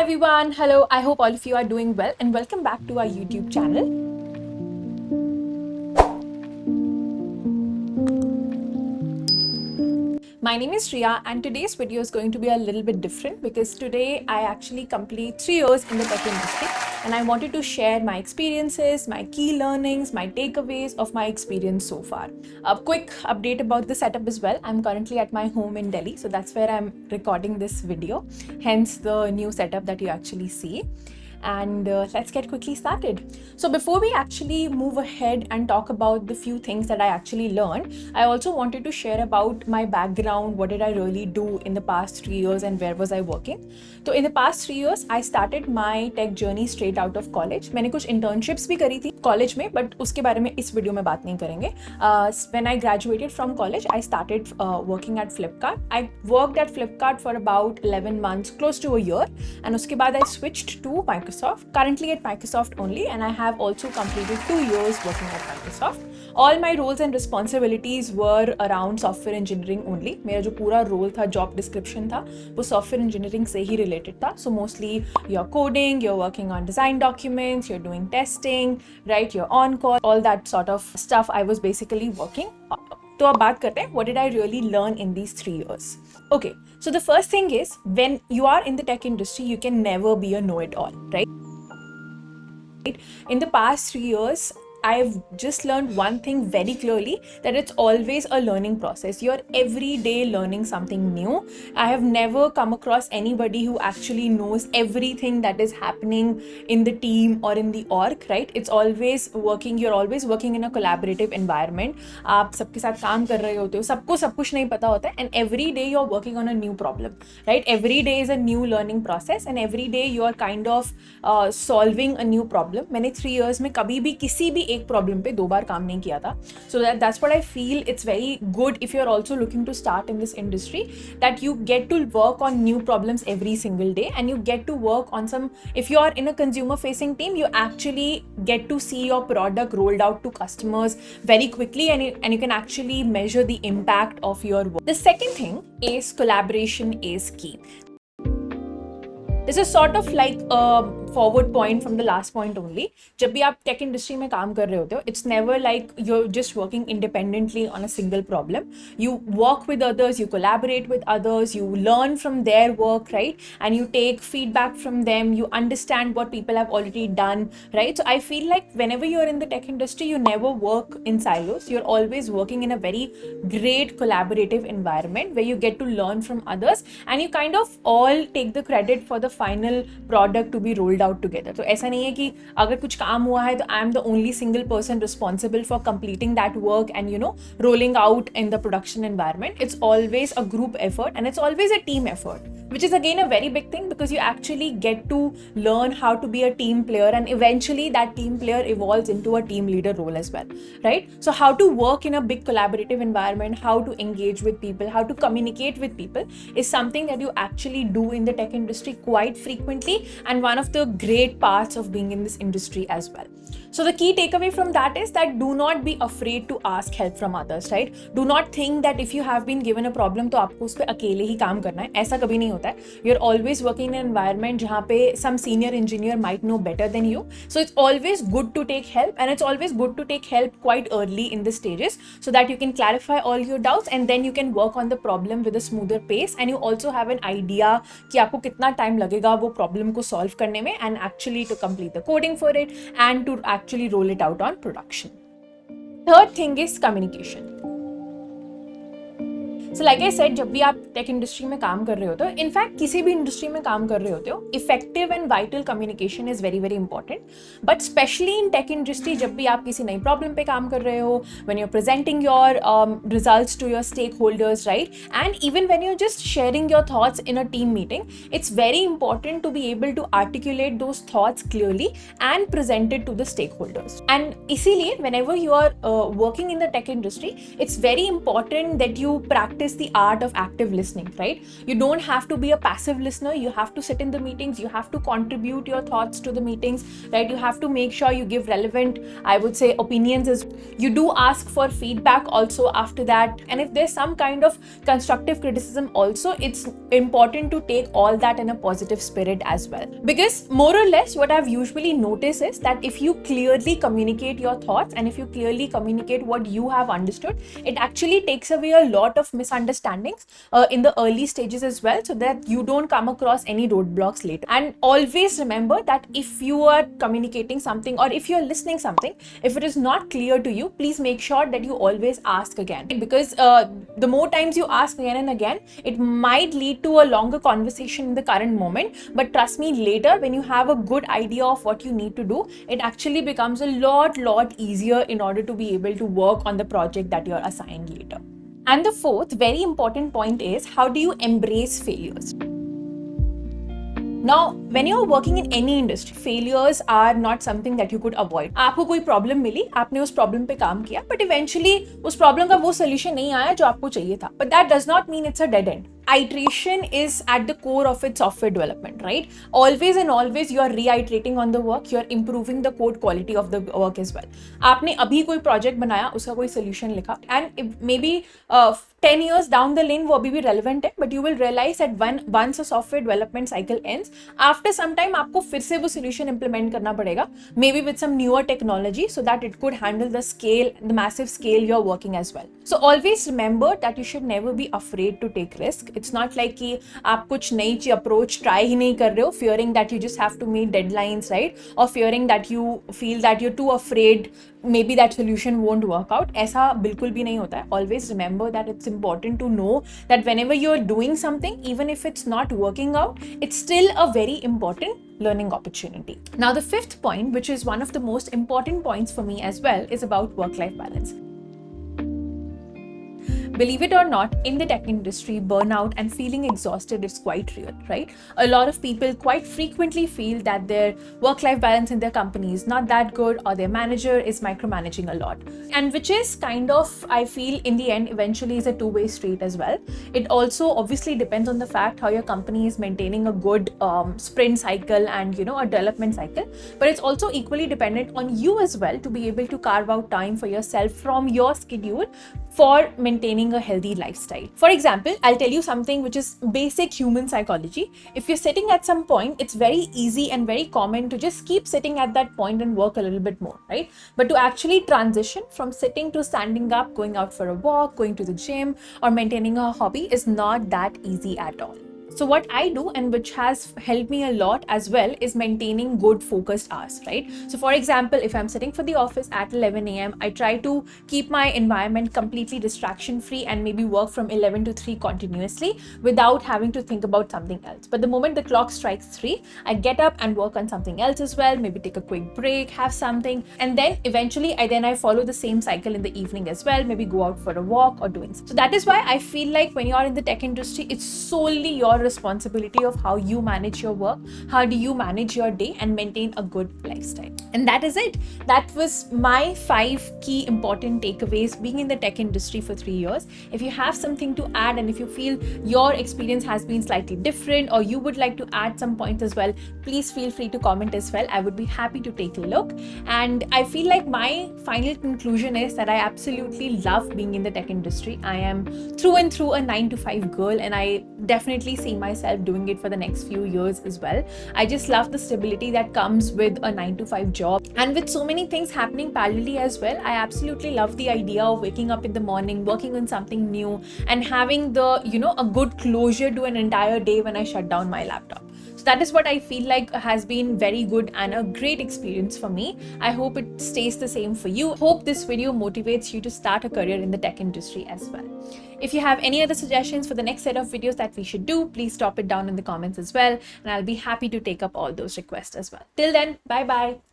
everyone, hello, I hope all of you are doing well and welcome back to our YouTube channel. My name is Shriya and today's video is going to be a little bit different because today I actually complete 3 years in the tech industry and I wanted to share my experiences, my key learnings, my takeaways of my experience so far. A quick update about the setup as well. I'm currently at my home in Delhi, so that's where I'm recording this video, hence the new setup that you actually see. And let's get quickly started. So before we actually move ahead and talk about the few things that I actually learned, I also wanted to share about my background, what did I really do in the past 3 years and where was I working. So in the past 3 years, I started my tech journey straight out of college. मैंने कुछ internships भी करी थी college में, but उसके बारे में इस video में बात नहीं करेंगे. When I graduated from college, I started working at Flipkart. I worked at Flipkart for about 11 months, close to a year, and उसके बाद I switched to Microsoft, currently at Microsoft only, and I have also completed 2 years working at Microsoft. All my roles and responsibilities were around software engineering only. मेरा जो पूरा role था, job description था, वो software engineering से ही related था. So mostly you're coding, you're working on design documents, you're doing testing, right? You're on call, all that sort of stuff I was basically working. तो अब बात करते हैं, what did I really learn in these 3 years? Okay, so the first thing is, when you are in the tech industry, you can never be a know-it-all, right? In the past 3 years, I've just learned one thing very clearly, that it's always a learning process. You're every day learning something new. I have never come across anybody who actually knows everything that is happening in the team or in the org, right? It's always working, you're always working in a collaborative environment. आप सबके साथ काम कर रहे होते हो, सबको सब कुछ नहीं पता होता है, and every day you're working on a new problem, right? Every day is a new learning process and every day you are kind of solving a new problem. मैंने 3 years में कभी भी किसी भी एक प्रॉब्लम पे 2 बार काम नहीं किया था. So that's what I feel it's very good if you're also looking to start in this industry, that you get to work on new problems every single day and you get to work on some, if you are in a consumer facing team, you actually get to see your product rolled out to customers very quickly and you can actually measure the impact of your work. The second thing is collaboration is key. This is sort of like a forward point from the last point only. जब भी आप tech industry में काम कर रहे होते हो, it's never like you're just working independently on a single problem. You work with others, you collaborate with others, you learn from their work, right? And you take feedback from them, you understand what people have already done, right? So I feel like whenever you're in the tech industry, you never work in silos. You're always working in a very great collaborative environment where you get to learn from others and you kind of all take the credit for the final product to be rolled out together. तो ऐसा नहीं है कि अगर कुछ काम हुआ है तो I am the only single person responsible for completing that work and rolling out in the production environment. It's always a group effort and it's always a team effort, which is again a very big thing because you actually get to learn how to be a team player and eventually that team player evolves into a team leader role as well, right? So how to work in a big collaborative environment, how to engage with people, how to communicate with people is something that you actually do in the tech industry quite frequently and one of the great parts of being in this industry as well. So the key takeaway from that is that do not be afraid to ask help from others, right? Do not think that if you have been given a problem तो आपको उस पे अकेले ही काम करना है, ऐसा कभी नहीं होता है. You're always working in an environment जहाँ पे some senior engineer might know better than you. So it's always good to take help and it's always good to take help quite early in the stages so that you can clarify all your doubts and then you can work on the problem with a smoother pace and you also have an idea कि आपको कितना time लगेगा वो problem को solve करने में and actually to complete the coding for it and to actually roll it out on production. Third thing is communication. So like I said, जब भी आप टेक इंडस्ट्री में काम कर रहे होते हो, इनफैक्ट किसी भी इंडस्ट्री में काम कर रहे होते हो, effective and vital communication is very very important. But specially in tech industry, जब भी आप किसी नई प्रॉब्लम पे काम कर रहे हो, when you are presenting your results to your stakeholders, right, and even when you are just sharing your thoughts in a team meeting, it's very important to be able to articulate those thoughts clearly and present it to the stakeholders. And इसीलिए whenever you are working in the tech industry, it's very important that you practice practice the art of active listening, right? You don't have to be a passive listener. You have to sit in the meetings. You have to contribute your thoughts to the meetings, right? You have to make sure you give relevant, I would say, opinions as you do ask for feedback also after that. And if there's some kind of constructive criticism also, it's important to take all that in a positive spirit as well. Because more or less what I've usually noticed is that if you clearly communicate your thoughts and if you clearly communicate what you have understood, it actually takes away a lot of misunderstandings in the early stages as well, so that you don't come across any roadblocks later. And always remember that if you are communicating something or if you're listening something, if it is not clear to you, please make sure that you always ask again, because the more times you ask again and again, it might lead to a longer conversation in the current moment, but trust me, later when you have a good idea of what you need to do, it actually becomes a lot easier in order to be able to work on the project that you're assigned later. And the fourth very important point is, how do you embrace failures? Now, when you're working in any industry, failures are not something that you could avoid. आपको कोई problem मिली, आपने उस problem पे काम किया, but eventually उस problem का वो सोल्यूशन नहीं आया जो आपको चाहिए था. But that does not mean it's a dead end. Iteration is at the core of its software development, right? Always and always you are reiterating on the work, you are improving the code quality of the work as well. आपने अभी कोई project बनाया, उसका कोई solution लिखा, and maybe 10 years down the lane वो अभी भी relevant है, but you will realize that once a software development cycle ends, after some time आपको फिर से वो solution implement करना पड़ेगा, maybe with some newer technology, so that it could handle the scale, the massive scale you're working as well. So always remember that you should never be afraid to take risk. It's not like कि आप कुछ नई approach try ही नहीं कर रहे हो, fearing that you just have to meet deadlines, right? Or fearing that you feel that you're too afraid maybe that solution won't work out. ऐसा बिल्कुल भी नहीं होता है. Always remember that it's important to know that whenever you're doing something, even if it's not working out, it's still a very important learning opportunity. Now, the fifth point, which is one of the most important points for me as well, is about work-life balance. Believe it or not, in the tech industry, burnout and feeling exhausted is quite real, right? A lot of people quite frequently feel that their work-life balance in their company is not that good, or their manager is micromanaging a lot. And which is kind of, I feel, in the end, eventually is a two-way street as well. It also obviously depends on the fact how your company is maintaining a good sprint cycle and, a development cycle. But it's also equally dependent on you as well to be able to carve out time for yourself from your schedule for maintaining a healthy lifestyle. For example, I'll tell you something which is basic human psychology. If you're sitting at some point, it's very easy and very common to just keep sitting at that point and work a little bit more, right? But to actually transition from sitting to standing up, going out for a walk, going to the gym, or maintaining a hobby is not that easy at all. So what I do, and which has helped me a lot as well, is maintaining good focused hours, right? So for example, if I'm sitting for the office at 11 a.m., I try to keep my environment completely distraction free and maybe work from 11 to 3 continuously without having to think about something else. But the moment the clock strikes 3, I get up and work on something else as well, maybe take a quick break, have something, and then eventually I follow the same cycle in the evening as well, maybe go out for a walk or doing so. So that is why I feel like when you're in the tech industry, it's solely your responsibility of how you manage your work, how do you manage your day and maintain a good lifestyle. And that is it. That was my 5 key important takeaways being in the tech industry for 3 years. If you have something to add, and if you feel your experience has been slightly different, or you would like to add some points as well, please feel free to comment as well. I would be happy to take a look. And I feel like my final conclusion is that I absolutely love being in the tech industry. I am through and through a 9-to-5 girl, and I definitely see myself doing it for the next few years as well. I just love the stability that comes with a 9-to-5 job, and with so many things happening parallelly as well. I absolutely love the idea of waking up in the morning, working on something new, and having the, a good closure to an entire day when I shut down my laptop. So that is what I feel like has been very good and a great experience for me. I hope it stays the same for you. Hope this video motivates you to start a career in the tech industry as well. If you have any other suggestions for the next set of videos that we should do, please drop it down in the comments as well, and I'll be happy to take up all those requests as well. Till then, bye bye.